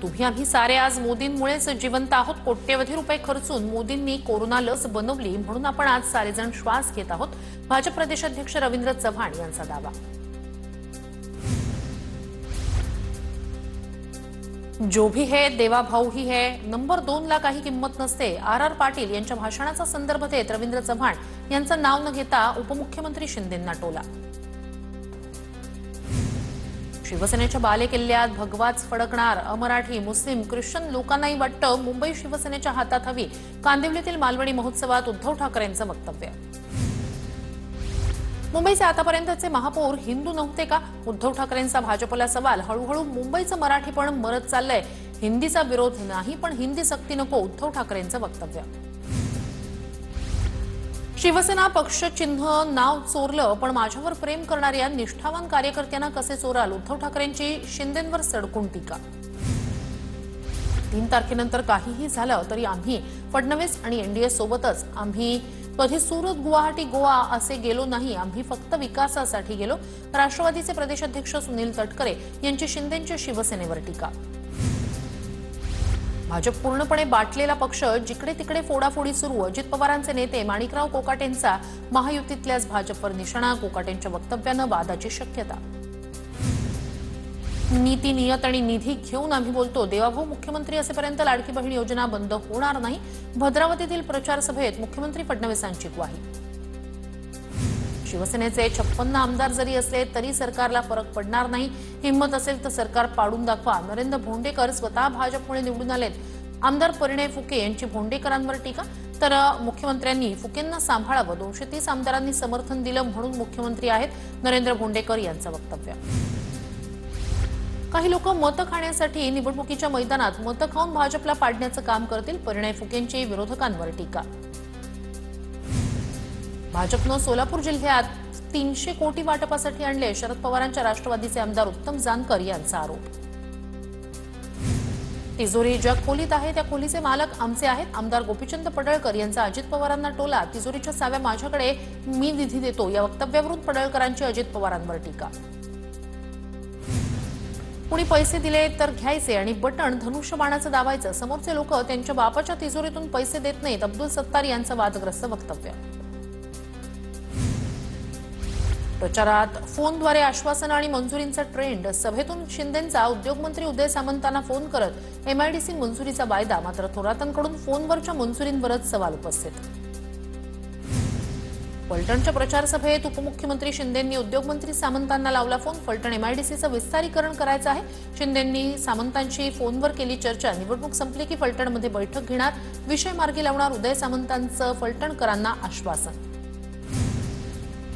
तुम्ही आम्ही सारे आज मोदींमुळेच जिवंत आहोत। कोट्यवधी रुपये खर्चून मोदींनी कोरोना लस बनवली म्हणून आपण आज सारेजण श्वास घेत आहोत। भाजप प्रदेशाध्यक्ष रवींद्र चव्हाण यांचा दावा। जो भी है देवा भाऊ ही है, नंबर 2 ला काही किंमत नसते। आर पाटील यांच्या भाषणाचा संदर्भ देत रवींद्र चव्हाण यांचं नाव न घेता उपमुख्यमंत्री शिंदेंना टोला। शिवसेनेच्या बालेकिल्ल्यात भगवाच फडकणार। अमराठी मुस्लिम ख्रिश्चन लोकांनाही वाटतं मुंबई शिवसेनेच्या हातात हवी। कांदिवलीतील मालवणी महोत्सवात उद्धव ठाकरेंचं वक्तव्य। मुंबईचे आतापर्यंतचे महापौर हिंदू नव्हते का? उद्धव ठाकरेंचा भाजपला सवाल। हळूहळू मुंबईचं मराठीपण मरत चाललंय। हिंदीचा विरोध नाही पण हिंदी सक्ती नको, उद्धव ठाकरेंचं वक्तव्य। शिवसेना पक्ष चिन्ह नाव चोरलं पण माझ्यावर प्रेम करणाऱ्या निष्ठावान कार्यकर्त्यांना कसे चोराल? उद्धव ठाकरेंची शिंदेंवर सडकून टीका। 3 तारखेनंतर काहीही झालं तरी आम्ही फडणवीस आणि एनडीए सोबतच। आम्ही कधी सुरत गुवाहाटी गोवा असे गेलो नाही, आम्ही फक्त विकासासाठी गेलो। राष्ट्रवादीचे प्रदेशाध्यक्ष सुनील तटकरे यांची शिंदेंच्या शिवसेनेवर टीका। भाजप पूर्णपणे बाटलेला पक्ष, जिकडे तिकडे फोडाफोडी सुरू। अजित पवारांचे नेते माणिकराव कोकाटेंचा महायुतीतल्याच भाजपवर निशाणा। कोकाटेंच्या वक्तव्यानं वादाची शक्यता। नीती नियत आणि निधी घेऊन आम्ही बोलतो। देवाभाऊ मुख्यमंत्री असेपर्यंत लाडकी बहीण योजना बंद होणार नाही। भद्रावतीतील प्रचार सभेत मुख्यमंत्री फडणवीसांची ग्वाही। शिवसेनेचे 56 आमदार जरी असले तरी सरकारला फरक पडणार नाही। हिम्मत असेल तर सरकार पाडून दाखवा। नरेंद्र भोंडेकर स्वतः भाजपमुळे निवडून आलेत। आमदार परिणय फुके यांची भोंडेकरांवर टीका। तर मुख्यमंत्र्यांनी फुकेंना सांभाळावं। 230 आमदारांनी समर्थन दिलं म्हणून मुख्यमंत्री आहेत, नरेंद्र भोंडेकर यांचं वक्तव्य। काही लोक मतं खाण्यासाठी निवडणुकीच्या मैदानात मतं खाऊन भाजपला पाडण्याचं काम करतील। परिणय फुकेंची विरोधकांवर टीका। भाजपनं सोलापूर जिल्ह्यात 300 कोटी वाटपासाठी आणले। शरद पवारांच्या राष्ट्रवादीचे आमदार उत्तम जानकर यांचा आरोप। तिजोरी ज्या खोलीत आहे त्या खोलीचे मालक आमचे आहेत। आमदार गोपीचंद पडळकर यांचा अजित पवारांना टोला। तिजोरीच्या चाव्या माझ्याकडे, मी निधी देतो। या वक्तव्यावरून पडळकरांची अजित पवारांवर टीका। कुणी पैसे दिले तर घ्यायचे आणि बटण धनुष्यबाणाचं दाबायचं। समोरचे लोक त्यांच्या बापाच्या तिजोरीतून पैसे देत नाहीत। अब्दुल सत्तार यांचं वादग्रस्त वक्तव्य। प्रचारात फोनद्वारे आश्वासन आणि मंजुरींचा ट्रेंड। सभेतून शिंदेंचा उद्योगमंत्री उदय सामंतांना फोन करत एमआयडीसी मंजुरीचा वायदा। मात्र थोरातांकडून फोनवरच्या मंजुरींवरच सवाल उपस्थित। फलटणच्या प्रचार सभेत उपमुख्यमंत्री शिंदेंनी उद्योगमंत्री सामंतांना लावला फोन। फलटण एमआयडीसीचं विस्तारीकरण करायचं आहे। शिंदेंनी सामंतांशी फोनवर केली चर्चा। निवडणूक संपली की फलटणमध्ये बैठक घेणार, विषय मार्गी लावणार। उदय सामंतांचं फलटणकरांना आश्वासन।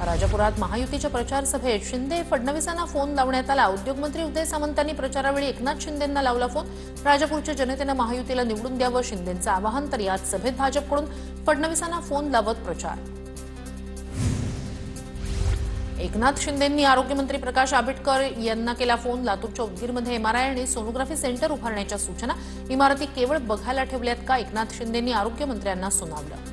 राजापुरात महायुतीच्या प्रचार सभेत शिंदे फडणवीसांना फोन लावण्यात आला। उद्योगमंत्री उदय सामंतांनी प्रचारावेळी एकनाथ शिंदेंना लावला फोन। राजापूरच्या जनतेनं महायुतीला निवडून द्यावं शिंदेंचं आवाहन। तर याच सभेत भाजपकडून फडणवीसांना फोन लावत प्रचार। एकनाथ शिंदेंनी आरोग्यमंत्री प्रकाश आंबेडकर यांना केला फोन। लातूरच्या उदगीरमध्ये एमआरआय आणि सोनोग्राफी सेंटर उभारण्याच्या सूचना। इमारती केवळ बघायला ठेवल्यात का? एकनाथ शिंदेंनी आरोग्यमंत्र्यांना सुनावलं।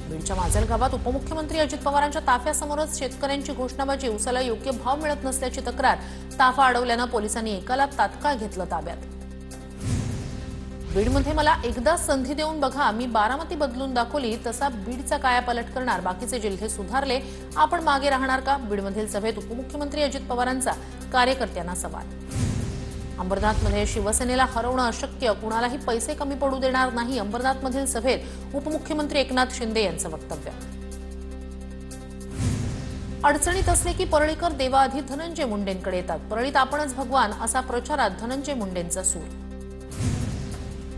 बीडच्या माजलगावात उपमुख्यमंत्री अजित पवारांच्या ताफ्यासमोरच शेतकऱ्यांची घोषणाबाजी। उसाला योग्य भाव मिळत नसल्याची तक्रार। ताफा अडवल्यानं पोलिसांनी एकाला तात्काळ घेतलं ताब्यात। बीडमध्ये मला एकदा संधी देऊन बघा, मी बारामती बदलून दाखवली तसा बीडचा कायापालट करणार। बाकीचे जिल्हे सुधारले, आपण मागे राहणार का? बीडमधील सभेत उपमुख्यमंत्री अजित पवारांचा कार्यकर्त्यांना सवाल। अंबरनाथमध्ये शिवसेनेला हरवणं अशक्य, कुणालाही पैसे कमी पडू देणार नाही। अंबरनाथमधील सभेत उपमुख्यमंत्री एकनाथ शिंदे यांचं वक्तव्य। अडचणीत असले की परळीकर देवाआधी धनंजय मुंडेंकडे येतात। परळीत आपणच भगवान असा प्रचारात धनंजय मुंडेंचा सूर।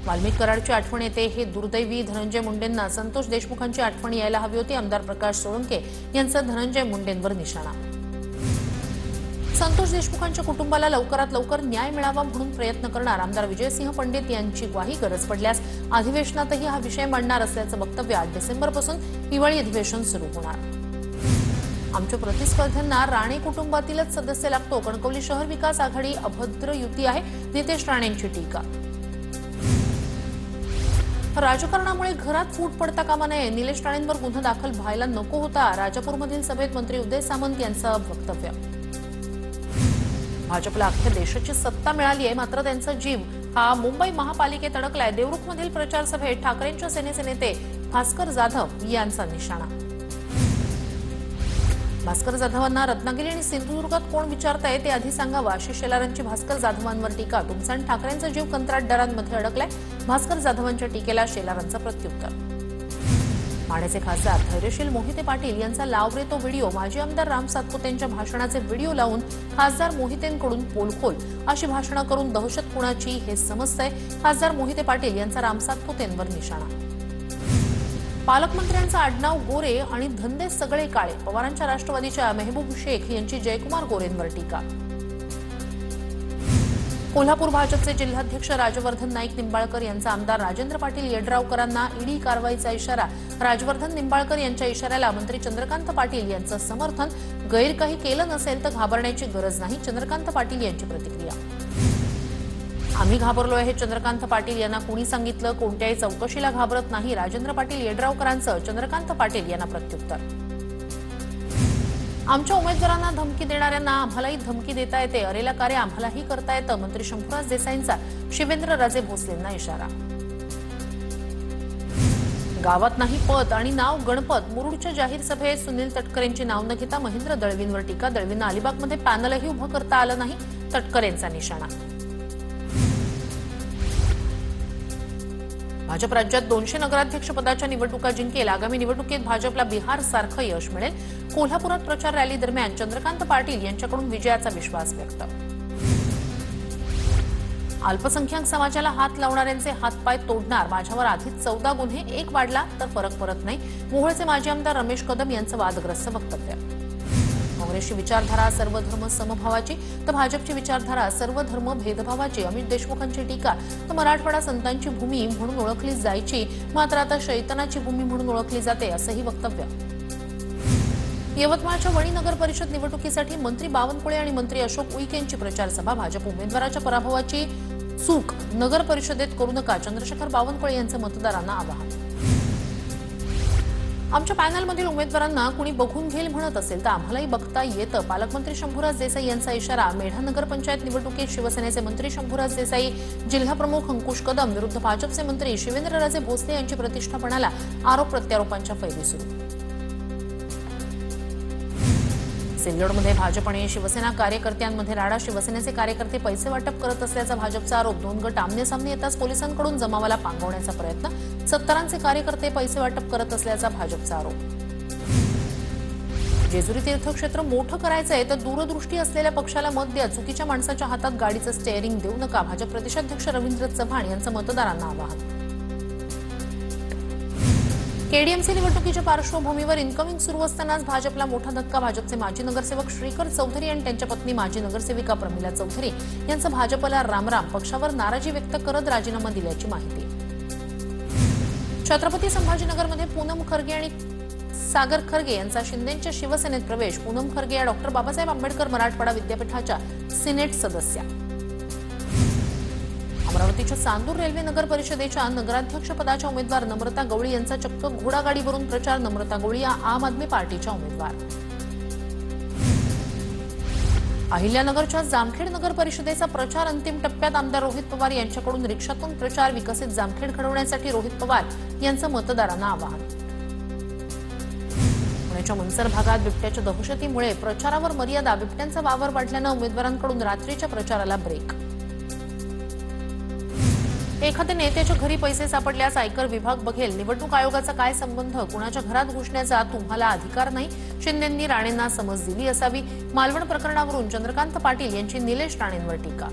वाल्मिक कराडची आठवण येते हे दुर्दैवी। धनंजय मुंडेंना संतोष देशमुखांची आठवण यायला हवी होती। आमदार प्रकाश सोळंके यांचं धनंजय मुंडेंवर निशाणा। संतोष देशमुखांच्या कुटुंबाला लवकरात लवकर न्याय मिळावा म्हणून प्रयत्न करणार। आमदार विजयसिंह पंडित यांची ग्वाही। गरज पडल्यास अधिवेशनातही हा विषय मांडणार असल्याचं वक्तव्य। 8 डिसेंबरपासून हिवाळी अधिवेशन सुरू होणार। आमच्या प्रतिस्पर्ध्यांना राणे कुटुंबातीलच सदस्य लागतो। कणकवली शहर विकास आघाडी अभद्र युती आहे, नितेश राणेंची टीका। राजकारणामुळे घरात फूट पडता कामा नये। निलेश राणेंवर गुन्हा दाखल व्हायला नको होता। राजापूरमधील सभेत मंत्री उदय सामंत यांचं वक्तव्य। भाजपला अख्ख्या देशाची सत्ता मिळाली आहे, मात्र त्यांचा जीव हा मुंबई महापालिकेत अडकलाय. देवरुखमधील प्रचार सभेत ठाकरेंच्या सेनेचे नेते भास्कर जाधव यांचा निशाणा. भास्कर जाधवांना रत्नागिरी आणि सिंधुदुर्गात कोण विचारताय ते आधी सांगावं, अशी शेलारांची भास्कर जाधवांवर टीका. तुमचा आणि ठाकरेंचा जीव कंत्राटदारांमध्ये अडकलाय. भास्कर जाधवांच्या टीकेला शेलारांचं प्रत्युत्तर. माढ्याचे खासदार धैर्यशील मोहिते पाटील यांचा लाव रे तो व्हिडिओ. माजी आमदार राम सातपुतेंच्या भाषणाचे व्हिडिओ लावून खासदार मोहितेंकडून पोलखोल अशी भाषणं करून दहशत कुणाची हे समजतंय. खासदार मोहिते पाटील यांचा राम सातपुतेंवर निशाणा. पालकमंत्र्यांचं आडनाव गोरे आणि धंदे सगळे काळे. पवारांच्या राष्ट्रवादीच्या मेहबूब शेख यांची जयकुमार गोरेंवर टीका. कोल्हापूर भाजपचे जिल्हाध्यक्ष राजवर्धन नाईक निंबाळकर यांचा आमदार राजेंद्र पाटील यड्रावकरांना ईडी कारवाईचा इशारा. राजवर्धन निंबाळकर यांच्या इशाऱ्याला मंत्री चंद्रकांत पाटील यांचं समर्थन. गैर काही केलं नसेल तर घाबरण्याची गरज नाही, चंद्रकांत पाटील यांची प्रतिक्रिया. आम्ही घाबरलोय हे चंद्रकांत पाटील यांना कुणी सांगितलं? कोणत्याही चौकशीला घाबरत नाही, राजेंद्र पाटील यड्रावकरांचं चंद्रकांत पाटील यांना प्रत्युत्तर. आमच्या उमेदवारांना धमकी देणाऱ्यांना आम्हालाही धमकी देता येते, अरेला कार्य आम्हालाही करता येतं, मंत्री शंभूराज देसाईंचा शिवेंद्रराजे भोसलेंना इशारा. गावात नाही पद आणि नाव गणपत. मुरुडच्या जाहीर सभेत सुनील तटकरेंची नाव न घेता महेंद्र दळवींवर टीका. दळवींना अलिबागमध्ये पॅनलही उभं करता आलं नाही, तटकरेंचा निशाणा. भाजप राज्यात 200 नगराध्यक्ष पदाच्या निवडणुका जिंकेल. आगामी निवडणुकीत भाजपला बिहारसारखं यश मिळेल. कोल्हापुरात प्रचार रॅली दरम्यान चंद्रकांत पाटील यांच्याकडून विजयाचा विश्वास व्यक्त. अल्पसंख्याक समाजाला हात लावणाऱ्यांचे हातपाय तोडणार. माझ्यावर आधीच 14 गुन्हे, एक वाढला तर फरक पडत नाही. मोहोळचे माजी आमदार रमेश कदम यांचं वादग्रस्त वक्तव्य. काँग्रेसची विचारधारा सर्व धर्म समभावाची तर भाजपची विचारधारा सर्व धर्म भेदभावाची. अमित देशमुखांची टीका. तर मराठवाडा संतांची भूमी म्हणून ओळखली जायची, मात्र आता शैतानाची भूमी म्हणून ओळखली जाते, असंही वक्तव्य. यवतमाळच्या वणी नगर परिषद निवडणुकीसाठी मंत्री बावनकुळे आणि मंत्री अशोक उईके यांची प्रचार सभा. भाजप उमेदवाराच्या पराभवाची चूक नगर परिषदेत करू नका, चंद्रशेखर बावनकुळे यांचं मतदारांना आवाहन. आमच्या पॅनलमधील उमेदवारांना कुणी बघून घेईल म्हणत असेल तर आम्हालाही बघता येतं, पालकमंत्री शंभूराज देसाई यांचा इशारा. मेढा नगरपंचायत निवडणुकीत शिवसेनेचे मंत्री शंभूराज देसाई, जिल्हाप्रमुख अंकुश कदम विरुद्ध भाजपचे मंत्री शिवेंद्रराजे भोसले यांची प्रतिष्ठापणाला आरोप प्रत्यारोपांच्या फैरी सुरू. सिल्लोडमध्ये भाजप आणि शिवसेना कार्यकर्त्यांमध्ये राडा. शिवसेनेचे कार्यकर्ते पैसे वाटप करत असल्याचा भाजपचा आरोप. 2 गट आमने-सामने येताच पोलिसांकडून जमावाला पांगवण्याचा प्रयत्न. 70 कार्यकर्ते पैसे वाटप करत असल्याचा भाजपचा आरोप. जेजुरी तीर्थक्षेत्र मोठं करायचंय तर दूरदृष्टी असलेल्या पक्षाला मत द्या, चुकीच्या माणसाच्या हातात गाडीचं स्टेअरिंग देऊ नका, भाजप प्रदेशाध्यक्ष रवींद्र चव्हाण यांचं मतदारांना आवाहन. केडीएमसी निवडणुकीच्या पार्श्वभूमीवर इन्कमिंग सुरू असतानाच भाजपला मोठा धक्का. भाजपचे माजी नगरसेवक श्रीकर चौधरी आणि त्यांच्या पत्नी माजी नगरसेविका प्रमिला चौधरी यांचं भाजपला रामराम. पक्षावर नाराजी व्यक्त करत राजीनामा दिल्याची माहिती. छत्रपती संभाजीनगरमध्ये पूनम खरगे आणि सागर खरगे यांचा शिंदेच्या शिवसेनेत प्रवेश. पूनम खरगे या डॉक्टर बाबासाहेब आंबेडकर मराठवाडा विद्यापीठाच्या सिनेट सदस्या. अमरावतीच्या चांदूर रेल्वे नगर परिषदेच्या नगराध्यक्षपदाच्या उमेदवार नम्रता गवळी यांचा चक्क घोडागाडीवरून प्रचार. नम्रता गवळी या आम आदमी पार्टीच्या उमेदवार. अहिल्यानगरच्या जामखेड नगर परिषदेचा प्रचार अंतिम टप्प्यात. आमदार रोहित पवार यांच्याकडून रिक्षातून प्रचार. विकसित जामखेड घडवण्यासाठी रोहित पवार यांचं मतदारांना आवाहन. पुण्याच्या मनसर भागात बिबट्याच्या दहशतीमुळे प्रचारावर मर्यादा. बिबट्यांचा वावर वाढल्यानं उमेदवारांकडून रात्रीच्या प्रचाराला ब्रेक. एखाद्या नेत्याच्या घरी पैसे सापडल्यास आयकर विभाग बघेल. निवडणूक आयोगाचा काय संबंध? कुणाच्या घरात घुसण्याचा तुम्हाला अधिकार नाही. शिंदेंनी राणेंना समज दिली असावी. मालवण प्रकरणावरून चंद्रकांत पाटील यांची निलेश राणेंवर टीका.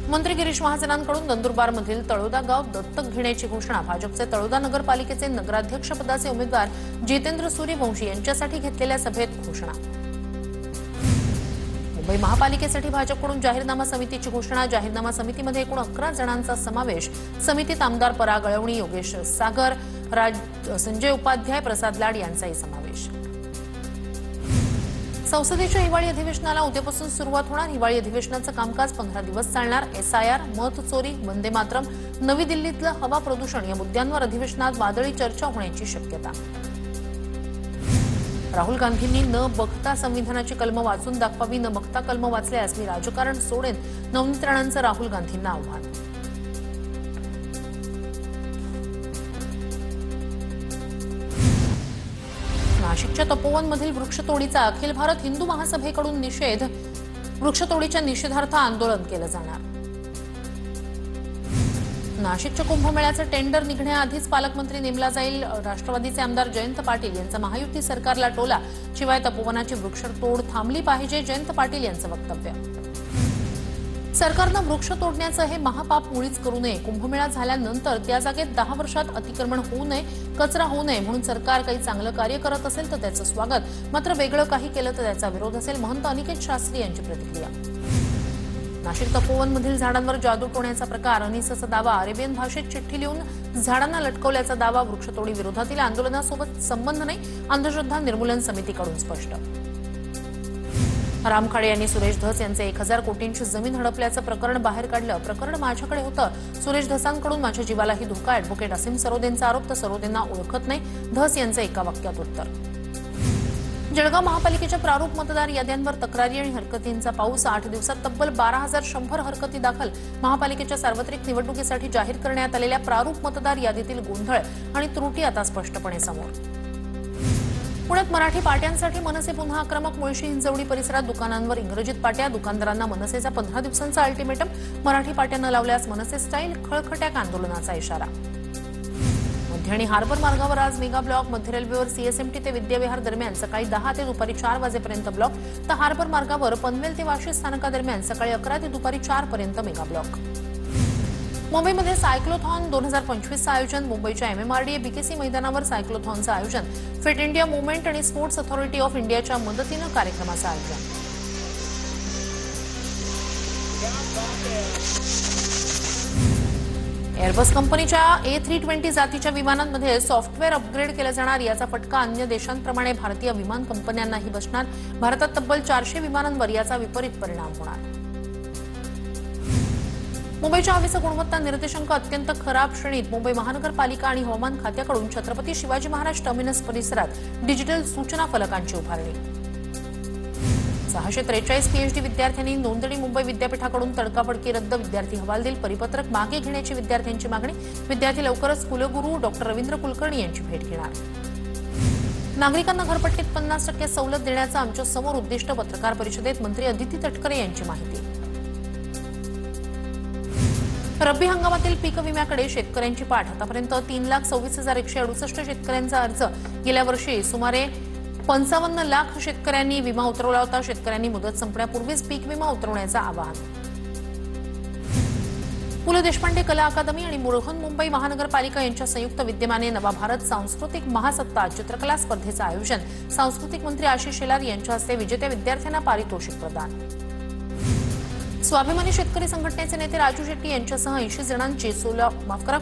मंत्री गिरीश महाजनांकडून नंदुरबारमधील तळोदा गाव दत्तक घेण्याची घोषणा. भाजपचे तळोदा नगरपालिकेचे नगराध्यक्षपदाचे उमेदवार जितेंद्र सूर्यवंशी यांच्यासाठी घेतलेल्या सभेत घोषणा. मुंबई महापालिकेसाठी भाजपकडून जाहीरनामा समितीची घोषणा. जाहीरनामा समितीमध्ये एकूण 11 जणांचा समावेश. समितीत आमदार पराग अळवणी, योगेश सागर, संजय उपाध्याय, प्रसाद लाड यांचाही समावेश. संसदेच्या हिवाळी अधिवेशनाला उद्यापासून सुरुवात होणार. हिवाळी अधिवेशनाचं कामकाज 15 दिवस चालणार. एसआयआर, मत चोरी, वंदे मातरम, नवी दिल्लीतलं हवा प्रदूषण या मुद्द्यांवर अधिवेशनात वादळी चर्चा होण्याची शक्यता. राहुल गांधींनी न बघता संविधानाची कलमं वाचून दाखवावी, न बघता कलमं वाचल्यास मी राजकारण सोडेन, नवनीत राणांचं राहुल गांधींना आव्हान. नाशिकच्या तपोवनमधील वृक्षतोडीचा अखिल भारत हिंदू महासभेकडून निषेध. वृक्षतोडीच्या निषेधार्थ आंदोलन केलं जाणार. नाशिकच्या कुंभमेळ्याचं टेंडर निघण्याआधीच पालकमंत्री नेमला जाईल. राष्ट्रवादीचे आमदार जयंत पाटील यांचा महायुती सरकारला टोला. शिवाय तपोवनाची वृक्षतोड थांबली पाहिजे, जयंत पाटील यांचं वक्तव्य. सरकारनं वृक्ष तोडण्याचं हे महापाप मुळीच करू नये. कुंभमेळा झाल्यानंतर त्या जागेत 10 वर्षात अतिक्रमण होऊ नये, कचरा होऊ नये म्हणून सरकार काही चांगलं कार्य करत असेल तर त्याचं स्वागत, मात्र वेगळं काही केलं तर त्याचा विरोध असेल. महंत अनिकेत शास्त्री यांची प्रतिक्रिया. नाशिक तपोवनमधील झाडांवर जादू टोण्याचा प्रकार. अनिसचा दावा. अरेबियन भाषेत चिठ्ठी लिहून झाडांना लटकवल्याचा दावा. वृक्षतोडी विरोधातील आंदोलनासोबत संबंध नाही, अंधश्रद्धा निर्मूलन समितीकडून स्पष्ट. राम खाडे यांनी सुरेश धस यांचे 1000 कोटींची जमीन हडपल्याचं प्रकरण बाहेर काढलं. प्रकरण माझ्याकडे होतं. सुरेश धसांकडून माझ्या जीवालाही धोका. ॲडव्होकेट असीम सरोदेंचा आरोप. तर सरोदेंना ओळखत नाही. धस यांचं एका वाक्यात उत्तर. जळगाव महापालिकेच्या प्रारूप मतदार याद्यांवर तक्रारी आणि हरकतींचा पाऊस. 8 दिवसात तब्बल 12,100 हरकती दाखल. महापालिकेच्या सार्वत्रिक निवडणुकीसाठी जाहीर करण्यात आलेल्या प्रारूप मतदार यादीतील गोंधळ आणि त्रुटी आता स्पष्टपणे समोर. पुण्यात मराठी पाट्यांसाठी मनसे पुन्हा आक्रमक. मुळशी हिंजवडी परिसरात दुकानांवर इंग्रजीत पाट्या. दुकानदारांना मनसेचा 15 दिवसांचा अल्टिमेटम. मराठी पाट्या न लावल्यास मनसे स्टाईल खळखट्याक आंदोलनाचा इशारा. मध्य आणि हार्बर मार्गावर आज मेगा ब्लॉक. मध्य रेल्वेवर सीएसएमटी ते विद्याविहार दरम्यान सकाळी 10 ते दुपारी 4 वाजेपर्यंत ब्लॉक. तर हार्बर मार्गावर पनवेल ते वाशी स्थानकादरम्यान सकाळी 11 ते दुपारी 4 पर्यंत मेगा ब्लॉक. मुंबईमध्ये सायक्लोथॉन 2025चं आयोजन. मुंबईच्या एमएमआरडीए बीकेसी मैदानावर सायक्लोथॉनचं आयोजन. फिट इंडिया मुव्हमेंट आणि स्पोर्ट्स अथॉरिटी ऑफ इंडियाच्या मदतीनं कार्यक्रमाचं आयोजन. एअरबस कंपनीच्या A320 जातीच्या विमानांमध्ये सॉफ्टवेअर अपग्रेड केलं जाणार. याचा फटका अन्य देशांप्रमाणे भारतीय विमान कंपन्यांनाही बसणार. भारतात तब्बल 400 विमानांवर याचा विपरीत परिणाम होणार. मुंबईच्या हवेचं गुणवत्ता निर्देशांक अत्यंत खराब श्रेणीत. मुंबई महानगरपालिका आणि हवामान खात्याकडून छत्रपती शिवाजी महाराज टर्मिनस परिसरात डिजिटल सूचना फलकांची उभारणी. 643 पीएचडी विद्यार्थ्यांनी नोंदणी. मुंबई विद्यापीठाकडून तडकाफडकी रद्द. विद्यार्थी हवालदिल. परिपत्रक मागे घेण्याची विद्यार्थ्यांची मागणी. विद्यार्थी लवकरच कुलगुरू डॉक्टर रवींद्र कुलकर्णी यांची भेट घेणार. नागरिकांना घरपट्टीत 50% सवलत देण्याचं आमच्या समोर उद्दिष्ट. पत्रकार परिषदेत मंत्री अदिती तटकरे यांची माहिती. रब्बी हंगामातील पीक विम्याकडे शेतकऱ्यांची पाठ. आतापर्यंत 3,26,168 शेतकऱ्यांचा अर्ज. गेल्या वर्षी सुमारे 55 लाख शेतकऱ्यांनी विमा उतरवला होता. शेतकऱ्यांनी मुदत संपण्यापूर्वीच पीक विमा उतरवण्याचं आवाहन. पु ल देशपांडे कला अकादमी आणि मुंबई महानगरपालिका यांच्या संयुक्त विद्यमाने नवा भारत सांस्कृतिक महासत्ता चित्रकला स्पर्धेचं आयोजन. सांस्कृतिक मंत्री आशिष शेलार यांच्या हस्ते विजेत्या विद्यार्थ्यांना पारितोषिक प्रदान. स्वाभिमानी शेतकरी संघटनेचे नेते राजू शेट्टी यांच्यासह 80 जणांची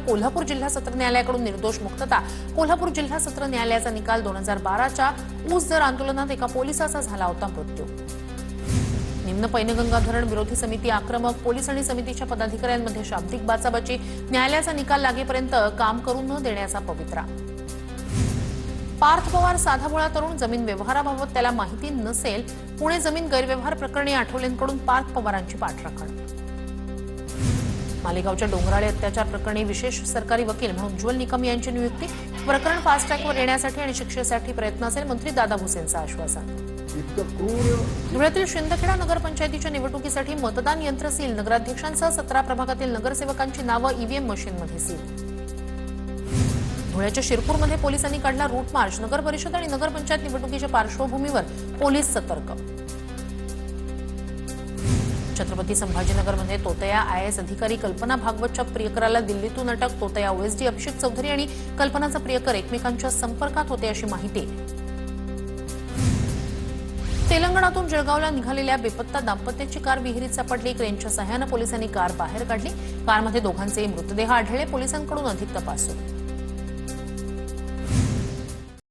कोल्हापूर जिल्हा सत्र न्यायालयाकडून निर्दोष मुक्तता. कोल्हापूर जिल्हा सत्र न्यायालयाचा निकाल. 2012च्या ऊस दर आंदोलनात एका पोलिसाचा झाला होता मृत्यू. निम्न पैनगंगा धरण विरोधी समिती आक्रमक. पोलीस आणि समितीच्या पदाधिकाऱ्यांमध्ये शाब्दिक बाचाबाची. न्यायालयाचा निकाल लागेपर्यंत काम करू न देण्याचा पवित्रा. पार्थ पवार साधाबोळा तरुण. जमीन व्यवहाराबाबत त्याला माहिती नसेल. पुणे जमीन गैरव्यवहार प्रकरणी आठवलेंकडून पार्थ पवारांची पाठराखण. मालेगावच्या डोंगराळे अत्याचार प्रकरणी विशेष सरकारी वकील म्हणून उज्ज्वल निकम यांची नियुक्ती. प्रकरण फास्ट ट्रॅकवर येण्यासाठी आणि शिक्षेसाठी प्रयत्न असेल. मंत्री दादा भुसेंचं आश्वासन. धुळ्यातील शिंदखेडा नगरपंचायतीच्या निवडणुकीसाठी मतदान यंत्र सील. नगराध्यक्षांसह 17 प्रभागातील नगरसेवकांची नावं ईव्हीएम मशीनमध्ये सील. धुळ्याच्या शिरपूरमध्ये पोलिसांनी काढला रूट मार्च. नगर परिषद आणि नगरपंचायत निवडणुकीच्या पार्श्वभूमीवर पोलीस सतर्क. छत्रपती संभाजीनगरमध्ये तोतया आयएएस अधिकारी कल्पना भागवतच्या प्रियकराला दिल्लीतून अटक. तोतया ओएसडी अभिषेक चौधरी आणि कल्पनाचा प्रियकर एकमेकांच्या संपर्कात होते अशी माहिती. तेलंगणातून जळगावला निघालेल्या बेपत्ता दाम्पत्याची कार विहिरीत सापडली. क्रेनच्या सहाय्यानं पोलिसांनी कार बाहेर काढली. कारमध्ये दोघांचे मृतदेह आढळले. पोलिसांकडून अधिक तपास सुरू.